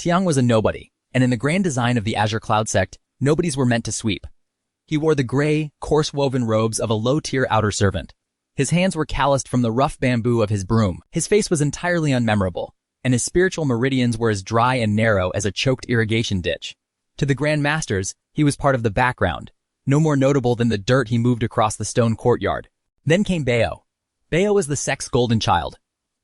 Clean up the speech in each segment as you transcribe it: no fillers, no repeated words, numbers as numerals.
Tiang was a nobody, and in the grand design of the Azure Cloud sect, nobodies were meant to sweep. He wore the gray, coarse-woven robes of a low-tier outer servant. His hands were calloused from the rough bamboo of his broom. His face was entirely unmemorable, and his spiritual meridians were as dry and narrow as a choked irrigation ditch. To the Grand Masters, he was part of the background, no more notable than the dirt he moved across the stone courtyard. Then came Bayo. Bayo was the sect's golden child.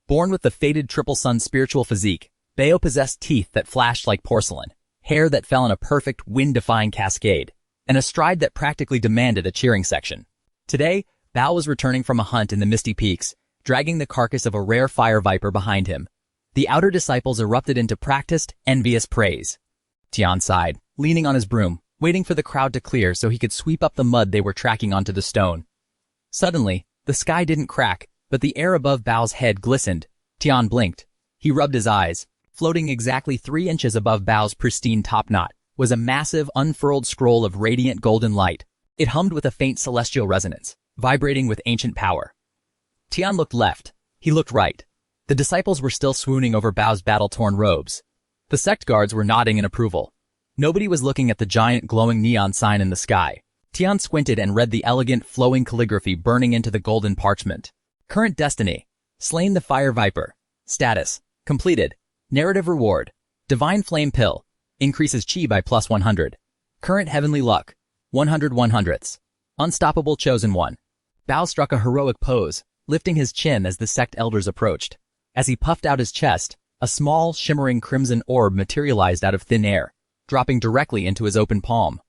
Born with the fated triple sun spiritual physique, Bayo possessed teeth that flashed like porcelain, hair that fell in a perfect wind-defying cascade, and a stride that practically demanded a cheering section. Today, Bao was returning from a hunt in the misty peaks, dragging the carcass of a rare fire viper behind him. The outer disciples erupted into practiced, envious praise. Tian sighed, leaning on his broom, waiting for the crowd to clear so he could sweep up the mud they were tracking onto the stone. Suddenly, the sky didn't crack, but the air above Bao's head glistened. Tian blinked. He rubbed his eyes. Floating exactly 3 inches above Bao's pristine top knot was a massive, unfurled scroll of radiant golden light. It hummed with a faint celestial resonance, vibrating with ancient power. Tian looked left. He looked right. The disciples were still swooning over Bao's battle-torn robes. The sect guards were nodding in approval. Nobody was looking at the giant glowing neon sign in the sky. Tian squinted and read the elegant, flowing calligraphy burning into the golden parchment. Current destiny: slain the fire viper. Status: completed. Narrative reward: divine flame pill. Increases chi by plus 100. Current heavenly luck: 100/100ths. Unstoppable chosen one. Bao struck a heroic pose, lifting his chin as the sect elders approached. As he puffed out his chest, a small, shimmering crimson orb materialized out of thin air, dropping directly into his open palm.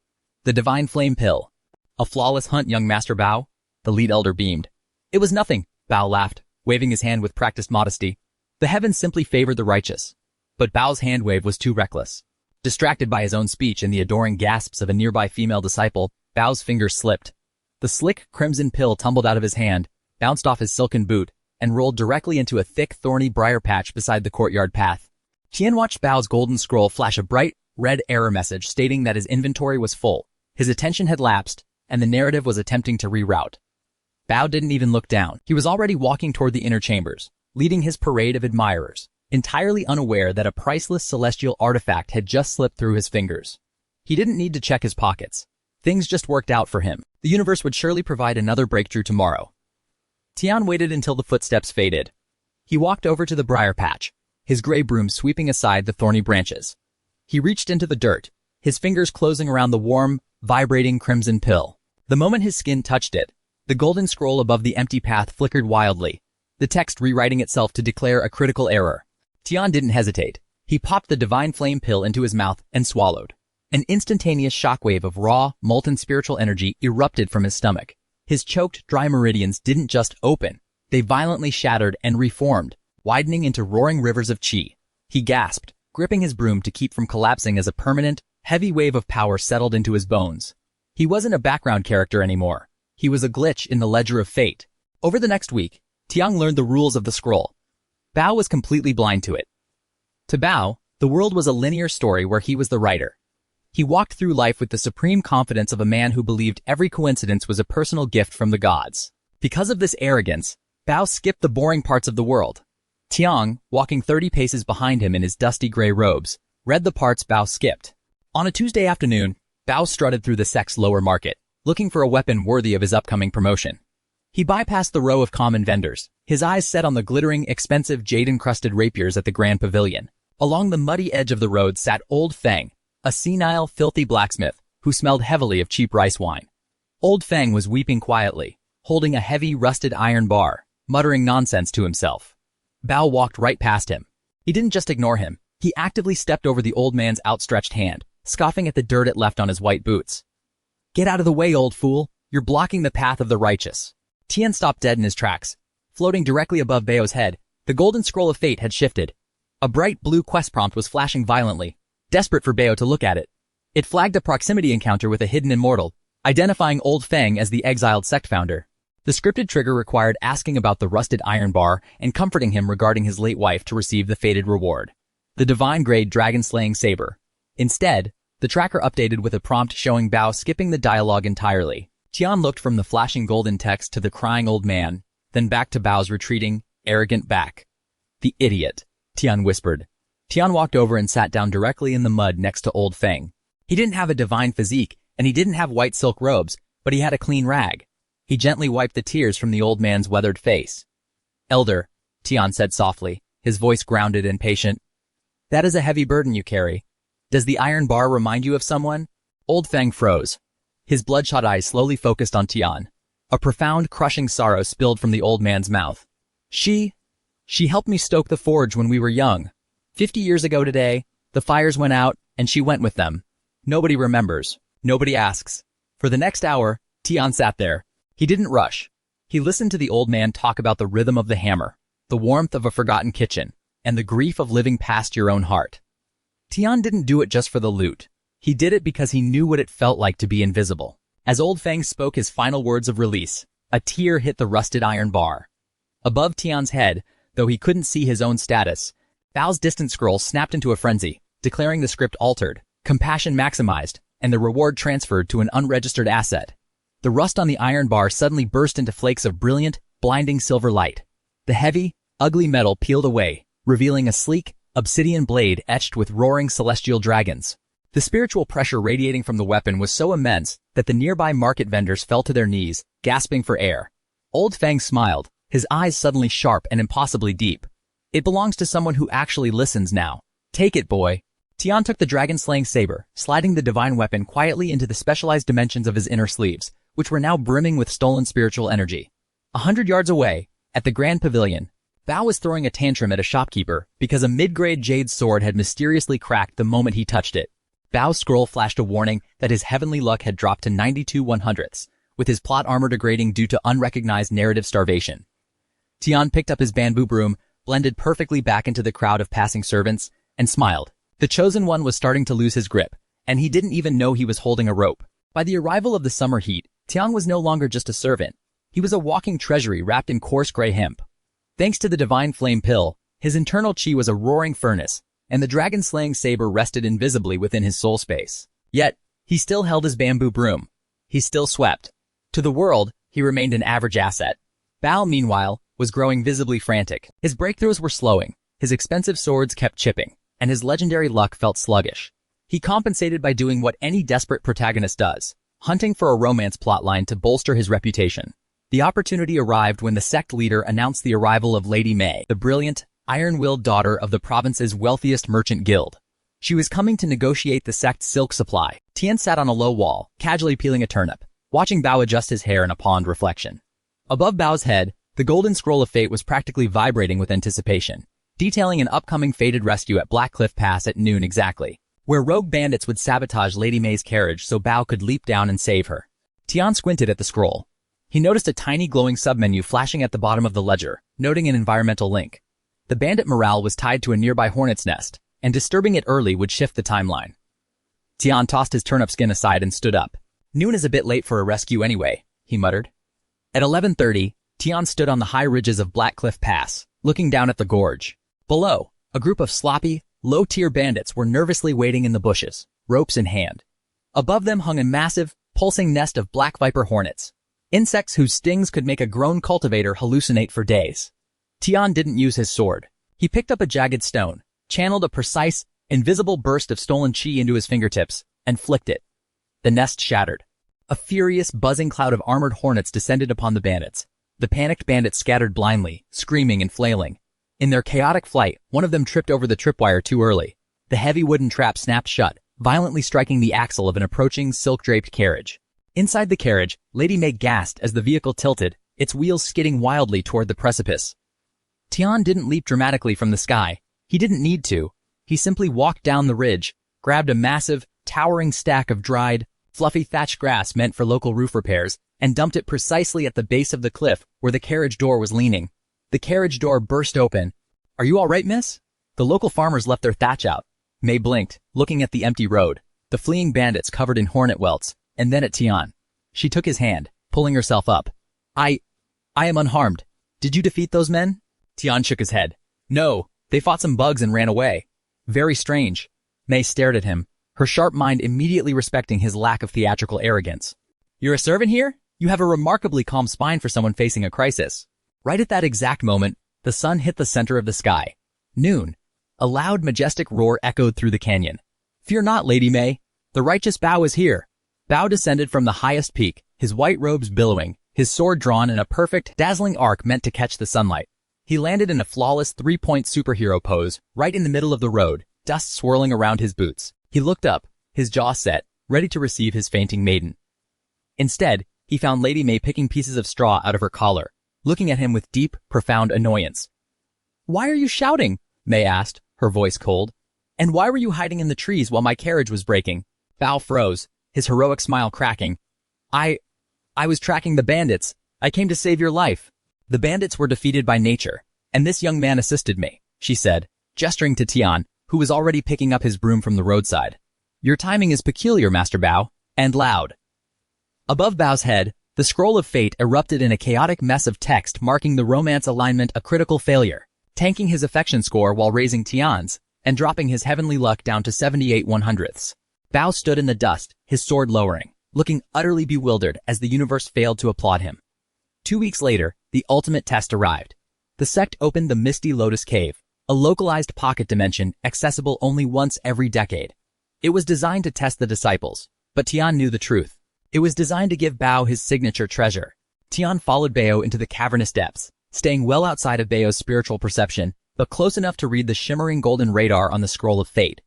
The divine flame pill. A flawless hunt, young Master Bao? The lead elder beamed. It was nothing, Bao laughed, waving his hand with practiced modesty. The heavens simply favored the righteous. But Bao's hand wave was too reckless. Distracted by his own speech and the adoring gasps of a nearby female disciple, Bao's fingers slipped. The slick, crimson pill tumbled out of his hand, bounced off his silken boot, and rolled directly into a thick, thorny briar patch beside the courtyard path. Tian watched Bao's golden scroll flash a bright, red error message stating that his inventory was full, his attention had lapsed, and the narrative was attempting to reroute. Bao didn't even look down. He was already walking toward the inner chambers, leading his parade of admirers, entirely unaware that a priceless celestial artifact had just slipped through his fingers. He didn't need to check his pockets. Things just worked out for him. The universe would surely provide another breakthrough tomorrow. Tian waited until the footsteps faded. He walked over to the briar patch, his gray broom sweeping aside the thorny branches. He reached into the dirt, his fingers closing around the warm, vibrating crimson pill. The moment his skin touched it, the golden scroll above the empty path flickered wildly, the text rewriting itself to declare a critical error. Tian didn't hesitate. He popped the divine flame pill into his mouth and swallowed. An instantaneous shockwave of raw, molten spiritual energy erupted from his stomach. His choked, dry meridians didn't just open. They violently shattered and reformed, widening into roaring rivers of chi. He gasped, gripping his broom to keep from collapsing as a permanent, heavy wave of power settled into his bones. He wasn't a background character anymore. He was a glitch in the ledger of fate. Over the next week, Tiang learned the rules of the scroll. Bao was completely blind to it. To Bao, the world was a linear story where he was the writer. He walked through life with the supreme confidence of a man who believed every coincidence was a personal gift from the gods. Because of this arrogance, Bao skipped the boring parts of the world. Tiang, walking 30 paces behind him in his dusty gray robes, read the parts Bao skipped. On a Tuesday afternoon, Bao strutted through the sect's lower market, looking for a weapon worthy of his upcoming promotion. He bypassed the row of common vendors, his eyes set on the glittering, expensive jade-encrusted rapiers at the Grand Pavilion. Along the muddy edge of the road sat Old Feng, a senile, filthy blacksmith who smelled heavily of cheap rice wine. Old Feng was weeping quietly, holding a heavy, rusted iron bar, muttering nonsense to himself. Bao walked right past him. He didn't just ignore him. He actively stepped over the old man's outstretched hand, scoffing at the dirt it left on his white boots. "Get out of the way, old fool. You're blocking the path of the righteous." Tian stopped dead in his tracks. Floating directly above Bao's head, the golden scroll of fate had shifted. A bright blue quest prompt was flashing violently, desperate for Bao to look at it. It flagged a proximity encounter with a hidden immortal, identifying Old Feng as the exiled sect founder. The scripted trigger required asking about the rusted iron bar and comforting him regarding his late wife to receive the fated reward, the divine-grade dragon-slaying saber. Instead, the tracker updated with a prompt showing Bao skipping the dialogue entirely. Tian looked from the flashing golden text to the crying old man, then back to Bao's retreating, arrogant back. "The idiot," Tian whispered. Tian walked over and sat down directly in the mud next to Old Feng. He didn't have a divine physique, and he didn't have white silk robes, but he had a clean rag. He gently wiped the tears from the old man's weathered face. "Elder," Tian said softly, his voice grounded and patient. "That is a heavy burden you carry. Does the iron bar remind you of someone?" Old Feng froze. His bloodshot eyes slowly focused on Tian. A profound, crushing sorrow spilled from the old man's mouth. She helped me stoke the forge when we were young. 50 years ago today, the fires went out, and she went with them. Nobody remembers. Nobody asks." For the next hour, Tian sat there. He didn't rush. He listened to the old man talk about the rhythm of the hammer, the warmth of a forgotten kitchen, and the grief of living past your own heart. Tian didn't do it just for the loot. He did it because he knew what it felt like to be invisible. As Old Feng spoke his final words of release, a tear hit the rusted iron bar. Above Tian's head, though he couldn't see his own status, Bao's distant scroll snapped into a frenzy, declaring the script altered, compassion maximized, and the reward transferred to an unregistered asset. The rust on the iron bar suddenly burst into flakes of brilliant, blinding silver light. The heavy, ugly metal peeled away, revealing a sleek, obsidian blade etched with roaring celestial dragons. The spiritual pressure radiating from the weapon was so immense that the nearby market vendors fell to their knees, gasping for air. Old Feng smiled, his eyes suddenly sharp and impossibly deep. "It belongs to someone who actually listens now. Take it, boy." Tian took the dragon-slaying saber, sliding the divine weapon quietly into the specialized dimensions of his inner sleeves, which were now brimming with stolen spiritual energy. 100 yards away, at the Grand Pavilion, Bao was throwing a tantrum at a shopkeeper because a mid-grade jade sword had mysteriously cracked the moment he touched it. Bao's scroll flashed a warning that his heavenly luck had dropped to 92 100ths, with his plot armor degrading due to unrecognized narrative starvation. Tian picked up his bamboo broom, blended perfectly back into the crowd of passing servants, and smiled. The chosen one was starting to lose his grip, and he didn't even know he was holding a rope. By the arrival of the summer heat, Tian was no longer just a servant. He was a walking treasury wrapped in coarse gray hemp. Thanks to the divine flame pill, his internal chi was a roaring furnace, and the dragon-slaying saber rested invisibly within his soul space. Yet, he still held his bamboo broom. He still swept. To the world, he remained an average asset. Bao, meanwhile, was growing visibly frantic. His breakthroughs were slowing, his expensive swords kept chipping, and his legendary luck felt sluggish. He compensated by doing what any desperate protagonist does, hunting for a romance plotline to bolster his reputation. The opportunity arrived when the sect leader announced the arrival of Lady May, the brilliant, iron-willed daughter of the province's wealthiest merchant guild. She was coming to negotiate the sect's silk supply. Tian sat on a low wall, casually peeling a turnip, watching Bao adjust his hair in a pond reflection. Above Bao's head, the golden scroll of fate was practically vibrating with anticipation, detailing an upcoming fated rescue at Black Cliff Pass at noon exactly, where rogue bandits would sabotage Lady May's carriage so Bao could leap down and save her. Tian squinted at the scroll. He noticed a tiny glowing submenu flashing at the bottom of the ledger, noting an environmental link. The bandit morale was tied to a nearby hornet's nest, and disturbing it early would shift the timeline. Tian tossed his turnip skin aside and stood up. "Noon is a bit late for a rescue anyway," he muttered. At 11:30, Tian stood on the high ridges of Black Cliff Pass, looking down at the gorge. Below, a group of sloppy, low-tier bandits were nervously waiting in the bushes, ropes in hand. Above them hung a massive, pulsing nest of black viper hornets, insects whose stings could make a grown cultivator hallucinate for days. Tian didn't use his sword. He picked up a jagged stone, channeled a precise, invisible burst of stolen chi into his fingertips, and flicked it. The nest shattered. A furious, buzzing cloud of armored hornets descended upon the bandits. The panicked bandits scattered blindly, screaming and flailing. In their chaotic flight, one of them tripped over the tripwire too early. The heavy wooden trap snapped shut, violently striking the axle of an approaching silk-draped carriage. Inside the carriage, Lady May gasped as the vehicle tilted, its wheels skidding wildly toward the precipice. Tian didn't leap dramatically from the sky. He didn't need to. He simply walked down the ridge, grabbed a massive, towering stack of dried, fluffy thatched grass meant for local roof repairs, and dumped it precisely at the base of the cliff where the carriage door was leaning. The carriage door burst open. "Are you all right, miss?" The local farmers left their thatch out. May blinked, looking at the empty road, the fleeing bandits covered in hornet welts, and then at Tian. She took his hand, pulling herself up. I am unharmed. Did you defeat those men?" Tian shook his head. "No, they fought some bugs and ran away." "Very strange." May stared at him, her sharp mind immediately respecting his lack of theatrical arrogance. "You're a servant here? You have a remarkably calm spine for someone facing a crisis." Right at that exact moment, the sun hit the center of the sky. Noon. A loud, majestic roar echoed through the canyon. "Fear not, Lady May. The righteous Bao is here." Bao descended from the highest peak, his white robes billowing, his sword drawn in a perfect, dazzling arc meant to catch the sunlight. He landed in a flawless three-point superhero pose, right in the middle of the road, dust swirling around his boots. He looked up, his jaw set, ready to receive his fainting maiden. Instead, he found Lady May picking pieces of straw out of her collar, looking at him with deep, profound annoyance. "Why are you shouting?" May asked, her voice cold. "And why were you hiding in the trees while my carriage was breaking?" Bao froze, his heroic smile cracking. I was tracking the bandits. I came to save your life." "The bandits were defeated by nature, and this young man assisted me," she said, gesturing to Tian, who was already picking up his broom from the roadside. "Your timing is peculiar, Master Bao, and loud." Above Bao's head, the scroll of fate erupted in a chaotic mess of text marking the romance alignment a critical failure, tanking his affection score while raising Tian's, and dropping his heavenly luck down to 78 1/100ths. Bao stood in the dust, his sword lowering, looking utterly bewildered as the universe failed to applaud him. 2 weeks later, the ultimate test arrived. The sect opened the Misty Lotus Cave, a localized pocket dimension accessible only once every decade. It was designed to test the disciples, but Tian knew the truth. It was designed to give Bao his signature treasure. Tian followed Bao into the cavernous depths, staying well outside of Bao's spiritual perception, but close enough to read the shimmering golden radar on the scroll of fate.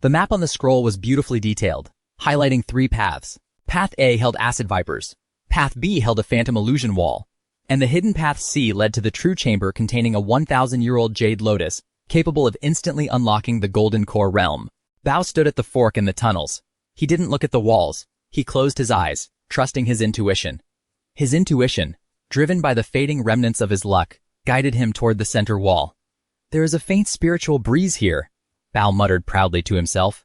The map on the scroll was beautifully detailed, highlighting 3 paths. Path A held acid vipers, Path B held a phantom illusion wall, and the hidden Path C led to the true chamber containing a 1,000-year-old jade lotus, capable of instantly unlocking the golden core realm. Bao stood at the fork in the tunnels. He didn't look at the walls. He closed his eyes, trusting his intuition. His intuition, driven by the fading remnants of his luck, guided him toward the center wall. "There is a faint spiritual breeze here," Bao muttered proudly to himself.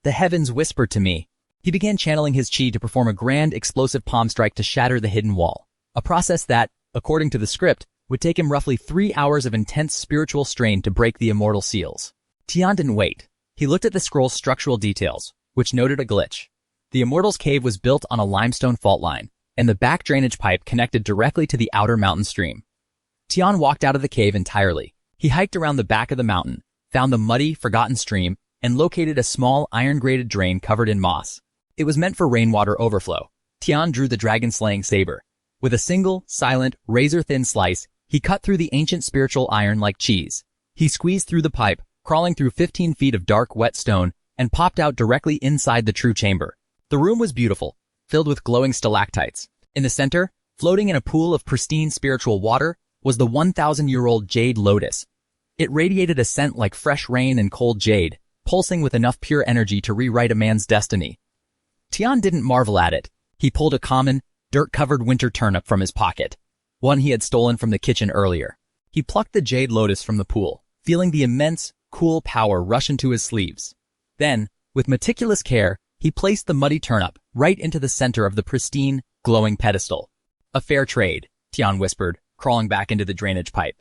"The heavens whisper to me." He began channeling his chi to perform a grand explosive palm strike to shatter the hidden wall, a process that, according to the script, would take him roughly 3 hours of intense spiritual strain to break the immortal seals. Tian didn't wait. He looked at the scroll's structural details, which noted a glitch. The Immortal's Cave was built on a limestone fault line, and the back drainage pipe connected directly to the outer mountain stream. Tian walked out of the cave entirely. He hiked around the back of the mountain, found the muddy, forgotten stream, and located a small iron-grated drain covered in moss. It was meant for rainwater overflow. Tian drew the dragon-slaying saber. With a single, silent, razor-thin slice, he cut through the ancient spiritual iron like cheese. He squeezed through the pipe, crawling through 15 feet of dark, wet stone, and popped out directly inside the true chamber. The room was beautiful, filled with glowing stalactites. In the center, floating in a pool of pristine spiritual water, was the 1,000-year-old jade lotus. It radiated a scent like fresh rain and cold jade, pulsing with enough pure energy to rewrite a man's destiny. Tian didn't marvel at it. He pulled a common, dirt-covered winter turnip from his pocket, one he had stolen from the kitchen earlier. He plucked the jade lotus from the pool, feeling the immense, cool power rush into his sleeves. Then, with meticulous care, he placed the muddy turnip right into the center of the pristine, glowing pedestal. "A fair trade," Tian whispered, crawling back into the drainage pipe.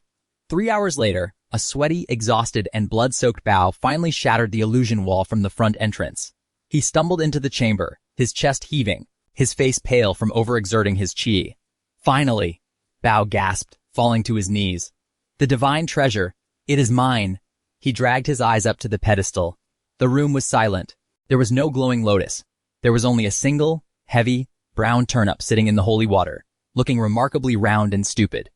3 hours later, a sweaty, exhausted, and blood-soaked Bao finally shattered the illusion wall from the front entrance. He stumbled into the chamber, his chest heaving, his face pale from overexerting his chi. "Finally," Bao gasped, falling to his knees. "The divine treasure, it is mine." He dragged his eyes up to the pedestal. The room was silent. There was no glowing lotus. There was only a single, heavy, brown turnip sitting in the holy water, looking remarkably round and stupid.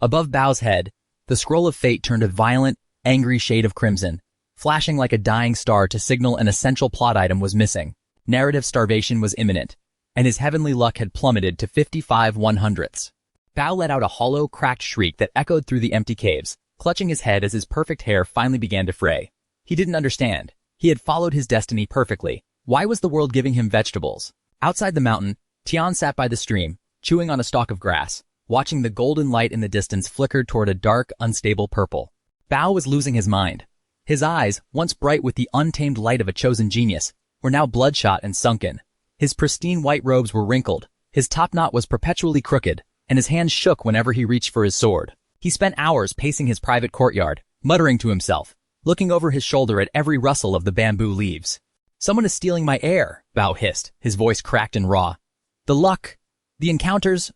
Above Bao's head, the scroll of fate turned a violent, angry shade of crimson, flashing like a dying star to signal an essential plot item was missing. Narrative starvation was imminent, and his heavenly luck had plummeted to 55 1/100ths. Bao let out a hollow, cracked shriek that echoed through the empty caves, clutching his head as his perfect hair finally began to fray. He didn't understand. He had followed his destiny perfectly. Why was the world giving him vegetables? Outside the mountain, Tian sat by the stream, chewing on a stalk of grass, watching the golden light in the distance flicker toward a dark, unstable purple. Bao was losing his mind. His eyes, once bright with the untamed light of a chosen genius, were now bloodshot and sunken. His pristine white robes were wrinkled, his top knot was perpetually crooked, and his hands shook whenever he reached for his sword. He spent hours pacing his private courtyard, muttering to himself, looking over his shoulder at every rustle of the bamboo leaves. "Someone is stealing my air," Bao hissed, his voice cracked and raw. "The luck, the encounters,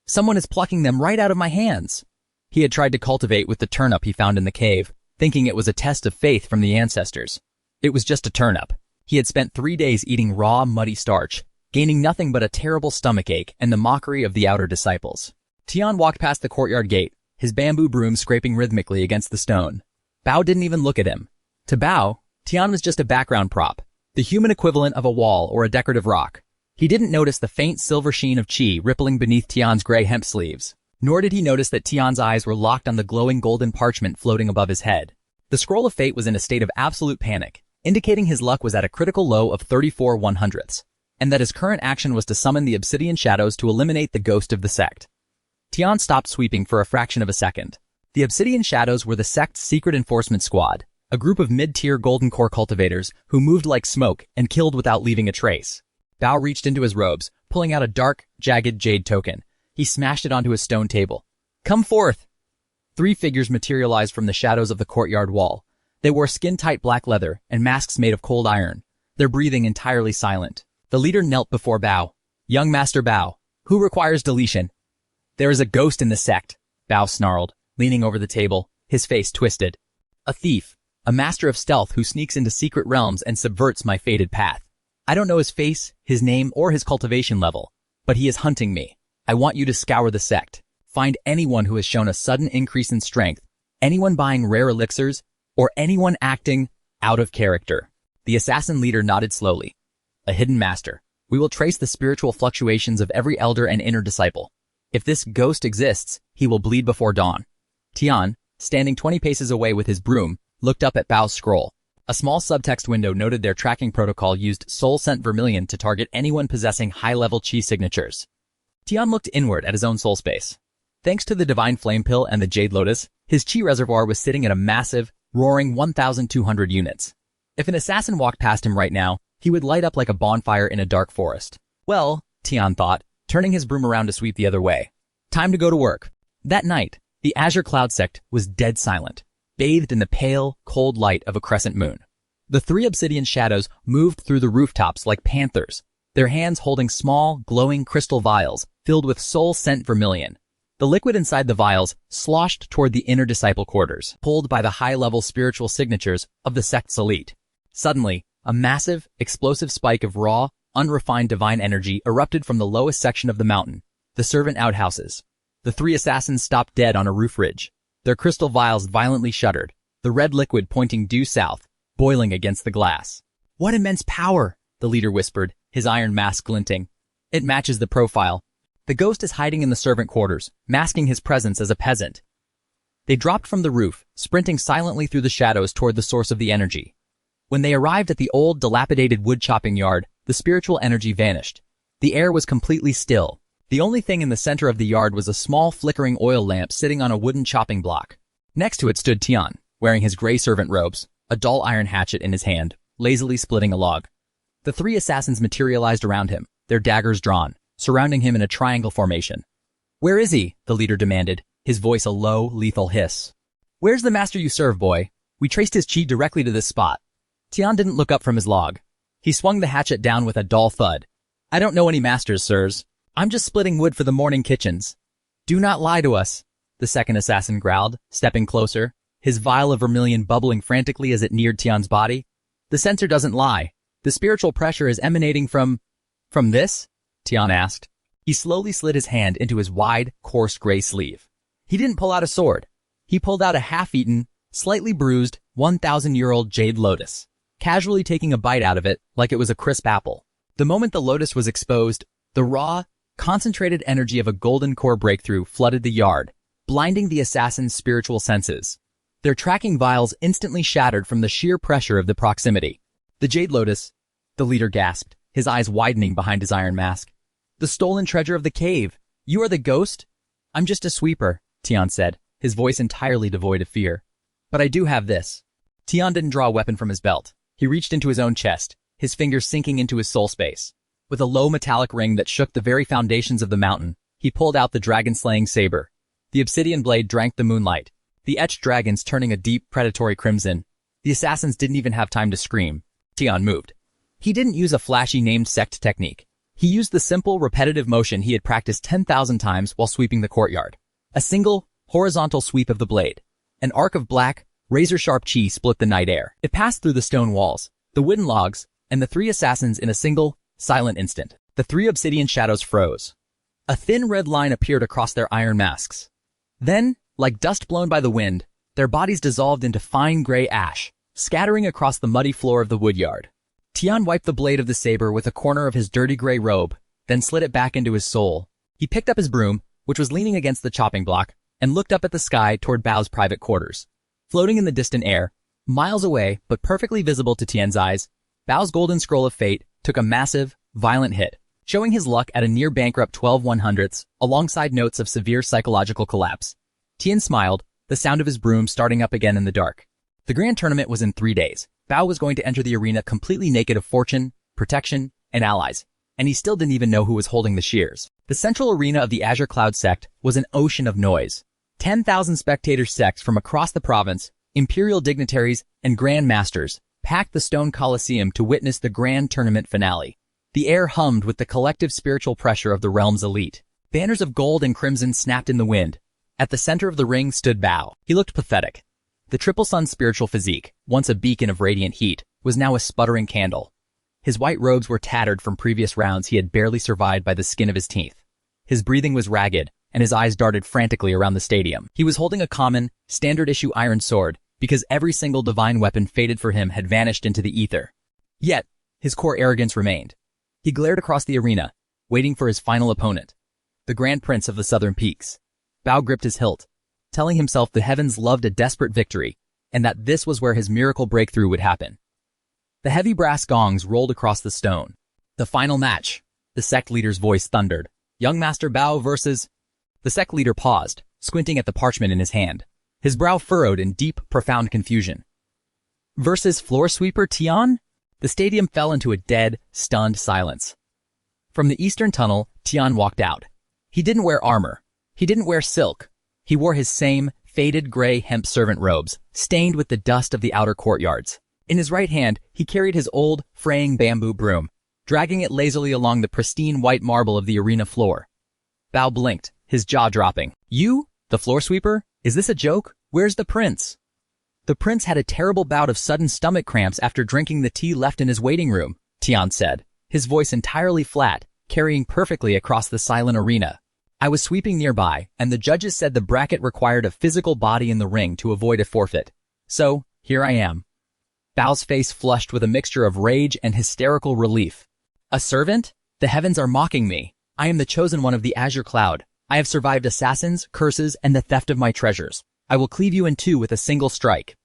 someone is plucking them right out of my hands." He had tried to cultivate with the turnip he found in the cave, thinking it was a test of faith from the ancestors. It was just a turn-up. He had spent 3 days eating raw, muddy starch, gaining nothing but a terrible stomachache and the mockery of the outer disciples. Tian walked past the courtyard gate, his bamboo broom scraping rhythmically against the stone. Bao didn't even look at him. To Bao, Tian was just a background prop, the human equivalent of a wall or a decorative rock. He didn't notice the faint silver sheen of qi rippling beneath Tian's gray hemp sleeves. Nor did he notice that Tian's eyes were locked on the glowing golden parchment floating above his head. The scroll of fate was in a state of absolute panic, indicating his luck was at a critical low of 34 1/100ths, and that his current action was to summon the obsidian shadows to eliminate the ghost of the sect. Tian stopped sweeping for a fraction of a second. The obsidian shadows were the sect's secret enforcement squad, a group of mid-tier golden core cultivators who moved like smoke and killed without leaving a trace. Bao reached into his robes, pulling out a dark, jagged jade token. He smashed it onto his stone table. "Come forth!" 3 figures materialized from the shadows of the courtyard wall. They wore skin-tight black leather and masks made of cold iron, their breathing entirely silent. The leader knelt before Bao. "Young Master Bao, who requires deletion?" "There is a ghost in the sect," Bao snarled, leaning over the table, his face twisted. "A thief, a master of stealth who sneaks into secret realms and subverts my fated path. I don't know his face, his name, or his cultivation level, but he is hunting me. I want you to scour the sect. Find anyone who has shown a sudden increase in strength, anyone buying rare elixirs, or anyone acting out of character." The assassin leader nodded slowly. "A hidden master. We will trace the spiritual fluctuations of every elder and inner disciple. If this ghost exists, he will bleed before dawn." Tian, standing 20 paces away with his broom, looked up at Bao's scroll. A small subtext window noted their tracking protocol used soul-sent vermilion to target anyone possessing high-level qi signatures. Tian looked inward at his own soul space. Thanks to the divine flame pill and the jade lotus, his qi reservoir was sitting at a massive, roaring 1,200 units. If an assassin walked past him right now, he would light up like a bonfire in a dark forest. Well, Tian thought, turning his broom around to sweep the other way. Time to go to work. That night, the Azure Cloud sect was dead silent, bathed in the pale, cold light of a crescent moon. The 3 obsidian shadows moved through the rooftops like panthers, their hands holding small, glowing crystal vials filled with soul-sent vermilion. The liquid inside the vials sloshed toward the inner disciple quarters, pulled by the high-level spiritual signatures of the sect's elite. Suddenly, a massive, explosive spike of raw, unrefined divine energy erupted from the lowest section of the mountain, the servant outhouses. The 3 assassins stopped dead on a roof ridge. Their crystal vials violently shuddered, the red liquid pointing due south, boiling against the glass. "What immense power!" the leader whispered, his iron mask glinting. "It matches the profile. The ghost is hiding in the servant quarters, masking his presence as a peasant." They dropped from the roof, sprinting silently through the shadows toward the source of the energy. When they arrived at the old, dilapidated wood-chopping yard, the spiritual energy vanished. The air was completely still. The only thing in the center of the yard was a small, flickering oil lamp sitting on a wooden chopping block. Next to it stood Tian, wearing his gray servant robes, a dull iron hatchet in his hand, lazily splitting a log. The 3 assassins materialized around him, their daggers drawn, surrounding him in a triangle formation. "Where is he?" the leader demanded, his voice a low, lethal hiss. "Where's the master you serve, boy? We traced his qi directly to this spot." Tian didn't look up from his log. He swung the hatchet down with a dull thud. "I don't know any masters, sirs. I'm just splitting wood for the morning kitchens." "Do not lie to us," the second assassin growled, stepping closer, his vial of vermilion bubbling frantically as it neared Tian's body. "The sensor doesn't lie. The spiritual pressure is emanating from this?" Tian asked. He slowly slid his hand into his wide, coarse gray sleeve. He didn't pull out a sword. He pulled out a half-eaten, slightly bruised, 1,000-year-old jade lotus, casually taking a bite out of it like it was a crisp apple. The moment the lotus was exposed, the raw, concentrated energy of a golden core breakthrough flooded the yard, blinding the assassin's spiritual senses. Their tracking vials instantly shattered from the sheer pressure of the proximity. "The jade lotus," the leader gasped, his eyes widening behind his iron mask. "The stolen treasure of the cave. You are the ghost?" "I'm just a sweeper," Tian said, his voice entirely devoid of fear. "But I do have this." Tian didn't draw a weapon from his belt. He reached into his own chest, his fingers sinking into his soul space. With a low metallic ring that shook the very foundations of the mountain, he pulled out the dragon-slaying saber. The obsidian blade drank the moonlight, the etched dragons turning a deep, predatory crimson. The assassins didn't even have time to scream. Tian moved. He didn't use a flashy named sect technique. He used the simple, repetitive motion he had practiced 10,000 times while sweeping the courtyard. A single, horizontal sweep of the blade. An arc of black, Razor-sharp chi split the night air. It passed through the stone walls, the wooden logs, and the three assassins in a single, silent instant. The three obsidian shadows froze. A thin red line appeared across their iron masks. Then, like dust blown by the wind, their bodies dissolved into fine gray ash, scattering across the muddy floor of the woodyard. Tian wiped the blade of the saber with a corner of his dirty gray robe, then slid it back into his soul. He picked up his broom, which was leaning against the chopping block, and looked up at the sky toward Bao's private quarters. Floating in the distant air, miles away but perfectly visible to Tian's eyes, Bao's golden scroll of fate took a massive, violent hit, showing his luck at a near-bankrupt 12/100ths, alongside notes of severe psychological collapse. Tian smiled, the sound of his broom starting up again in the dark. The grand tournament was in 3 days. Bao was going to enter the arena completely naked of fortune, protection, and allies, and he still didn't even know who was holding the shears. The central arena of the Azure Cloud sect was an ocean of noise. 10,000 spectator sects from across the province, imperial dignitaries, and grand masters packed the stone coliseum to witness the grand tournament finale. The air hummed with the collective spiritual pressure of the realm's elite. Banners of gold and crimson snapped in the wind. At the center of the ring stood Bao. He looked pathetic. The Triple Sun's spiritual physique, once a beacon of radiant heat, was now a sputtering candle. His white robes were tattered from previous rounds he had barely survived by the skin of his teeth. His breathing was ragged, and his eyes darted frantically around the stadium. He was holding a common, standard-issue iron sword, because every single divine weapon fated for him had vanished into the ether. Yet, his core arrogance remained. He glared across the arena, waiting for his final opponent, the Grand Prince of the Southern Peaks. Bao gripped his hilt, telling himself the heavens loved a desperate victory, and that this was where his miracle breakthrough would happen. The heavy brass gongs rolled across the stone. The final match, the sect leader's voice thundered. Young Master Bao versus... The sect leader paused, squinting at the parchment in his hand, his brow furrowed in deep, profound confusion. Versus floor sweeper Tian? The stadium fell into a dead, stunned silence. From the eastern tunnel, Tian walked out. He didn't wear armor. He didn't wear silk. He wore his same, faded gray hemp servant robes, stained with the dust of the outer courtyards. In his right hand, he carried his old, fraying bamboo broom, dragging it lazily along the pristine white marble of the arena floor. Bao blinked, his jaw dropping. You? The floor sweeper? Is this a joke? Where's the prince? The prince had a terrible bout of sudden stomach cramps after drinking the tea left in his waiting room, Tian said, his voice entirely flat, carrying perfectly across the silent arena. I was sweeping nearby, and the judges said the bracket required a physical body in the ring to avoid a forfeit. So, here I am. Bao's face flushed with a mixture of rage and hysterical relief. A servant? The heavens are mocking me. I am the chosen one of the Azure Cloud. I have survived assassins, curses, and the theft of my treasures. I will cleave you in two with a single strike.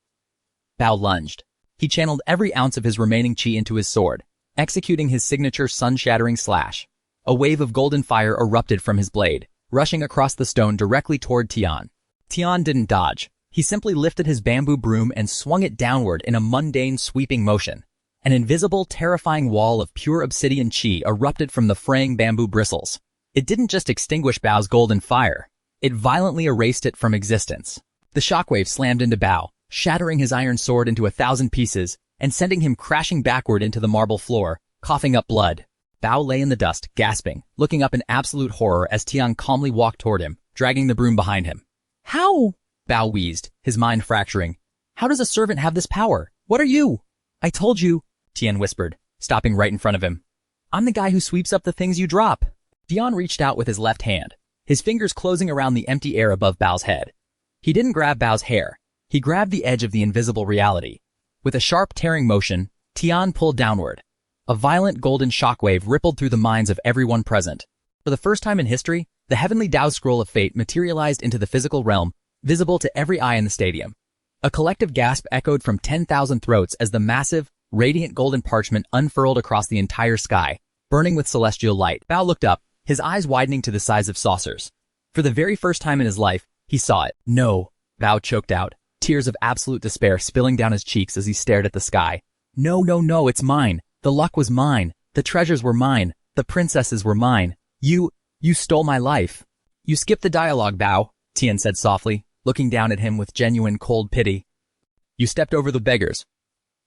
Bao lunged. He channeled every ounce of his remaining chi into his sword, executing his signature sun-shattering slash. A wave of golden fire erupted from his blade, rushing across the stone directly toward Tian. Tian didn't dodge. He simply lifted his bamboo broom and swung it downward in a mundane sweeping motion. An invisible, terrifying wall of pure obsidian chi erupted from the fraying bamboo bristles. It didn't just extinguish Bao's golden fire. It violently erased it from existence. The shockwave slammed into Bao, shattering his iron sword into 1,000 pieces and sending him crashing backward into the marble floor, coughing up blood. Bao lay in the dust, gasping, looking up in absolute horror as Tian calmly walked toward him, dragging the broom behind him. How? Bao wheezed, his mind fracturing. How does a servant have this power? What are you? I told you, Tian whispered, stopping right in front of him. I'm the guy who sweeps up the things you drop. Tian reached out with his left hand, his fingers closing around the empty air above Bao's head. He didn't grab Bao's hair. He grabbed the edge of the invisible reality. With a sharp tearing motion, Tian pulled downward. A violent golden shockwave rippled through the minds of everyone present. For the first time in history, the heavenly Dao scroll of fate materialized into the physical realm, visible to every eye in the stadium. A collective gasp echoed from 10,000 throats as the massive, radiant golden parchment unfurled across the entire sky, burning with celestial light. Bao looked up, his eyes widening to the size of saucers. For the very first time in his life, he saw it. No, Bao choked out, tears of absolute despair spilling down his cheeks as he stared at the sky. No, it's mine. The luck was mine. The treasures were mine. The princesses were mine. You stole my life. You skipped the dialogue, Bao, Tian said softly, looking down at him with genuine cold pity. You stepped over the beggars.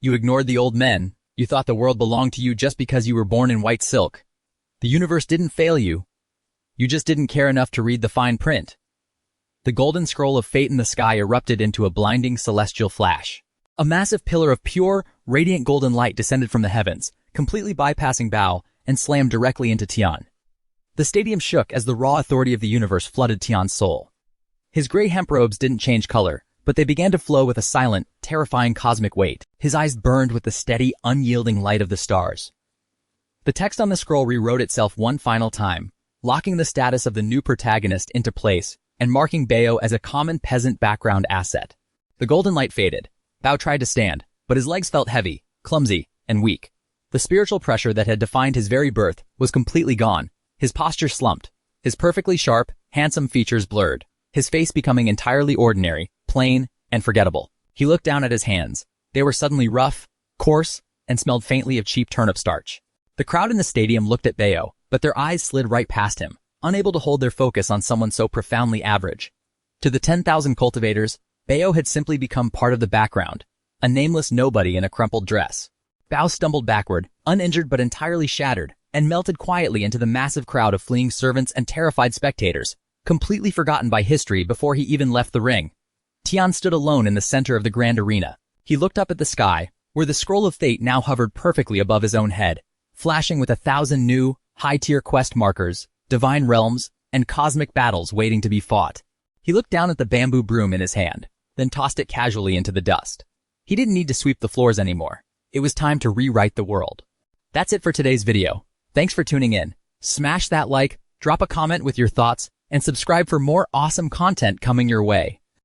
You ignored the old men. You thought the world belonged to you just because you were born in white silk. The universe didn't fail you. You just didn't care enough to read the fine print. The golden scroll of fate in the sky erupted into a blinding celestial flash. A massive pillar of pure, radiant golden light descended from the heavens, completely bypassing Bao, and slammed directly into Tian. The stadium shook as the raw authority of the universe flooded Tian's soul. His gray hemp robes didn't change color, but they began to flow with a silent, terrifying cosmic weight. His eyes burned with the steady, unyielding light of the stars. The text on the scroll rewrote itself one final time, locking the status of the new protagonist into place and marking Bao as a common peasant background asset. The golden light faded. Bao tried to stand, but his legs felt heavy, clumsy, and weak. The spiritual pressure that had defined his very birth was completely gone. His posture slumped, his perfectly sharp, handsome features blurred, his face becoming entirely ordinary, plain, and forgettable. He looked down at his hands. They were suddenly rough, coarse, and smelled faintly of cheap turnip starch. The crowd in the stadium looked at Bao, but their eyes slid right past him, unable to hold their focus on someone so profoundly average. To the 10,000 cultivators, Bao had simply become part of the background, a nameless nobody in a crumpled dress. Bao stumbled backward, uninjured but entirely shattered, and melted quietly into the massive crowd of fleeing servants and terrified spectators, completely forgotten by history before he even left the ring. Tian stood alone in the center of the grand arena. He looked up at the sky, where the scroll of fate now hovered perfectly above his own head, flashing with 1,000 new, high-tier quest markers, divine realms, and cosmic battles waiting to be fought. He looked down at the bamboo broom in his hand, then tossed it casually into the dust. He didn't need to sweep the floors anymore. It was time to rewrite the world. That's it for today's video. Thanks for tuning in. Smash that like, drop a comment with your thoughts, and subscribe for more awesome content coming your way.